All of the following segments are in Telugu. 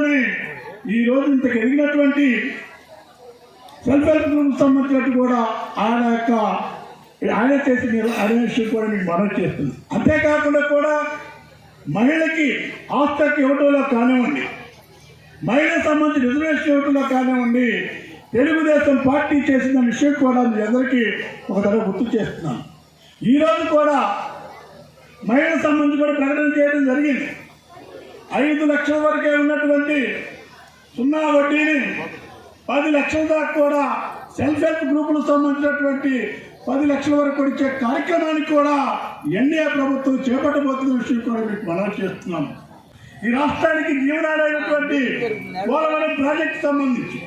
అందుకోసమని ఈరోజు ఇంతకు ఎదిగినటువంటి సెల్ఫ్ హెల్ప్ గ్రూప్ సంబంధించినట్టు కూడా ఆయన చేసిన విషయం కూడా మీకు మనవి చేస్తుంది. అంతేకాకుండా కూడా మహిళకి ఆస్తికి ఇవ్వటంలో కానివ్వండి, మహిళలకు సంబంధించి రిజర్వేషన్ ఇవ్వటంలో కానివ్వండి, తెలుగుదేశం పార్టీ చేసిన విషయం కూడా మీ అందరికీ ఒక తర గుర్తు చేస్తున్నాను. ఈరోజు కూడా మహిళలకు సంబంధించి కూడా ప్రకటన చేయడం జరిగింది. 5 లక్షల వరకే ఉన్నటువంటి సున్నా వడ్డీని 10 లక్షల దాకా కూడా సెల్ఫ్ హెల్ప్ గ్రూపులకు సంబంధించినటువంటి 10 లక్షల వరకు ఇచ్చే కార్యక్రమానికి కూడా ఎన్డీఏ ప్రభుత్వం చేపట్టబోతున్న విషయం కూడా మీకు మనవి చేస్తున్నాము. ఈ రాష్ట్రానికి జీవనాడైనటువంటి పోలవరం ప్రాజెక్టు సంబంధించి,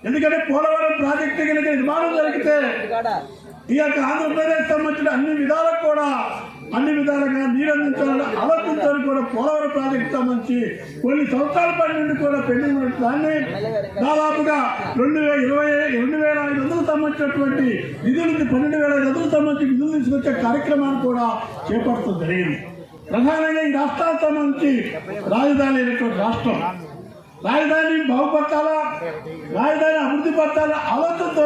ఎందుకంటే పోలవరం ప్రాజెక్టు కనుక నిర్మాణం జరిగితే ఈ యొక్క ఆంధ్రప్రదేశ్ సంబంధించిన అన్ని విధాలుగా నీరందించాలని ఆలోచించాలని కూడా పోలవరం ప్రాజెక్టు సంబంధించి కొన్ని సంవత్సరాల పని నుండి కూడా పెండింగ్ ఉన్న దాన్ని దాదాపుగా 2,500 సంబంధించినటువంటి నిధుల నుంచి 12,500 సంబంధించి నిధులు తీసుకొచ్చే కార్యక్రమాన్ని కూడా చేపట్టడం జరిగింది. ప్రధానంగా ఈ రాష్ట్రానికి సంబంధించి రాజధాని అయినటువంటి రాష్ట్రం, రాజధాని బాగుపరచాలా, రాజధాని అభివృద్ధి పరచాలా ఆలోచనతో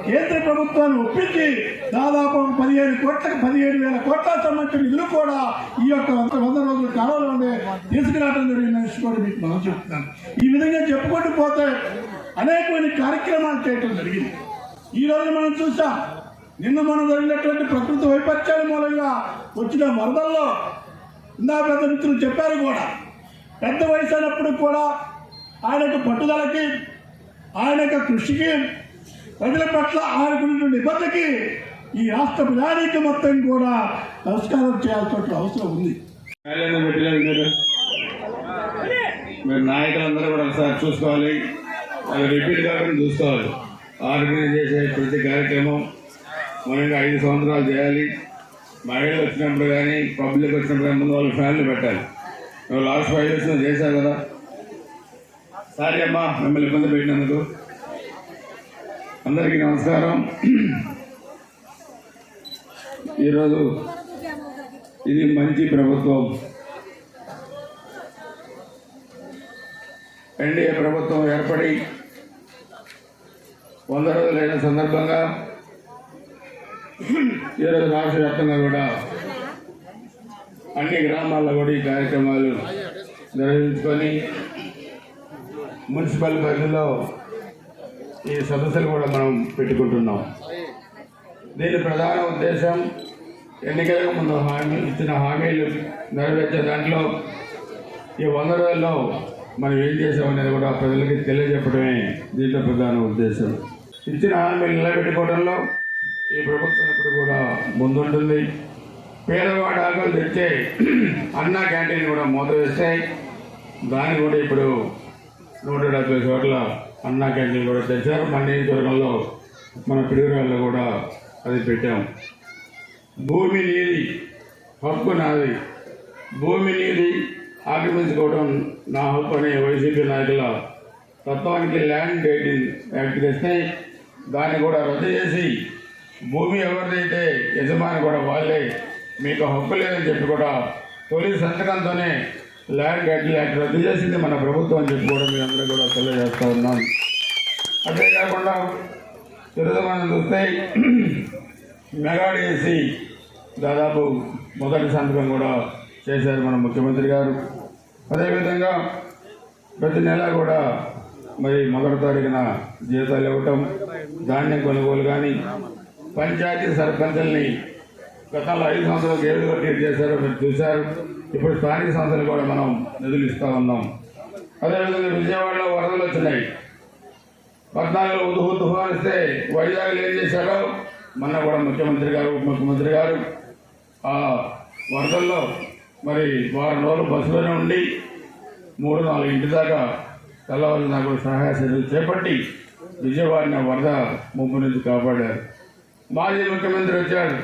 కేంద్ర ప్రభుత్వాన్ని ఒప్పించి దాదాపు 17,000 కోట్ల సంబంధించిన నిధులు కూడా ఈ యొక్క 100 రోజుల కాలంలోనే తీసుకురావడం జరిగిన విషయం కూడా మీకు మనం చెప్తున్నాను. ఈ విధంగా చెప్పుకుంటూ పోతే అనేకమైన కార్యక్రమాలు చేయటం జరిగింది. ఈరోజు మనం చూసాం, నిన్న మనం జరిగినటువంటి ప్రకృతి వైపరీత్యాల మూలంగా వచ్చిన వరదల్లో ఇందా పెద్ద మిత్రులు చెప్పారు కూడా, పెద్ద వయసు అయినప్పుడు కూడా ఆయన యొక్క పట్టుదలకి, ఆయన యొక్క కృషికి, ప్రజల పట్ల ఆయనకున్న నిబద్ధతకి ఈ రాష్ట్ర ప్రజానీకం మొత్తం కూడా నమస్కారం చేయాల్సిన అవసరం ఉంది. మీరు నాయకులందరూ కూడా ఒకసారి చూసుకోవాలి, అది రిపీట్ కాకుండా చూసుకోవాలి. ఆర్గనైజ్ చేసే ప్రతి కార్యక్రమం మనకి 5 సంవత్సరాలు చేయాలి. మహిళలు వచ్చినప్పుడు కానీ పబ్లిక్ వచ్చినప్పుడు కానీ ముందు వాళ్ళ ఫ్యామిలీ పెట్టాలి. నువ్వు లాస్ట్ 5 years చేశావు కదా, సారీ అమ్మా మిమ్మల్ని ఇబ్బంది పెట్టినందుకు. అందరికీ నమస్కారం. ఈరోజు ఇది మంచి ప్రభుత్వం, ఎన్డీఏ ప్రభుత్వం ఏర్పడి 100 రోజులైన సందర్భంగా ఈరోజు రాష్ట్ర వ్యాప్తంగా కూడా అన్ని గ్రామాల్లో కూడా ఈ కార్యక్రమాలు నిర్వహించుకొని మున్సిపల్ పరిధిలో ఈ సదస్సులు కూడా మనం పెట్టుకుంటున్నాం. దీని ప్రధాన ఉద్దేశం ఎన్నికలకు ముందు ఇచ్చిన హామీలు నెరవేర్చే దాంట్లో ఈ 100 రోజుల్లో మనం ఏం చేసామనేది కూడా ప్రజలకి తెలియజెప్పడమే దీంట్లో ప్రధాన ఉద్దేశం. ఇచ్చిన హామీలు నిలబెట్టుకోవడంలో ఈ ప్రభుత్వం ఇప్పుడు కూడా ముందుంటుంది. పేదవాడి ఆకలి తెచ్చే అన్నా క్యాంటీన్ కూడా మూతవేస్తాయి. దాన్ని కూడా ఇప్పుడు 170 చోట్ల అన్నా క్యాంటీన్ కూడా తెచ్చారు. మన నియోజకవర్గంలో మన పిడుగురాల్లో కూడా అది పెట్టాం. భూమి నీది, హక్కు నాది, భూమి నీది ఆక్రమించుకోవడం నా హక్కు అనే వైసీపీ నాయకుల తత్వానికి ల్యాండ్ టైటిల్ యాక్ట్ తెస్తే దాన్ని కూడా రద్దు చేసి భూమి ఎవరిదైతే యజమాని కూడా వాళ్ళే, మీకు హక్కు లేదని చెప్పి కూడా తొలి సంతకంతోనే ల్యాండ్ టైటిల్ యాక్ట్ రద్దు చేసింది మన ప్రభుత్వం అని చెప్పి కూడా మీ అందరూ కూడా తెలియజేస్తూ ఉన్నాం. అంతేకాకుండా ఈరోజు మనం చూస్తే మెగా డిఎస్సి దాదాపు మొదటి సంతకం కూడా చేశారు మన ముఖ్యమంత్రి గారు. అదేవిధంగా ప్రతి నెల కూడా మరి 1వ తారీఖున జీతాలు ఇవ్వటం, ధాన్యం కొనుగోలు కానీ, పంచాయతీ సర్పంచుల్ని గతంలో 5 సంవత్సరాలు ఏ విధంగా ట్రీట్ చేశారో మీరు చూశారు. ఇప్పుడు స్థానిక సంస్థలు కూడా మనం నిధులు ఇస్తూ ఉన్నాం. అదేవిధంగా విజయవాడలో వరదలు వచ్చినాయి. 14 తుఫాను ఇస్తే వైజాగ్లో ఏం చేశారో మొన్న కూడా ముఖ్యమంత్రి గారు, ఉప ముఖ్యమంత్రి గారు ఆ వరదల్లో మరి 1 వారం రోజులు బస్సులోనే ఉండి 3-4 ఇంటి దాకా తెల్లవారు నాకు సహాయ చర్యలు చేపట్టి విజయవాడని వరద ముంపు నుంచి కాపాడారు. మాజీ ముఖ్యమంత్రి వచ్చాడు,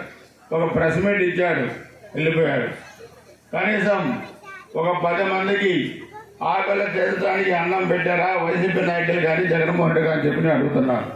ఒక ప్రెస్ మీట్ ఇచ్చాడు, వెళ్ళిపోయాడు. కనీసం ఒక 10 మందికి ఆకలి తీర్చడానికి అన్నం పెట్టారా వైసీపీ నాయకులు కానీ జగన్మోహన్ రెడ్డి గారు చెప్పి అడుగుతున్నారు.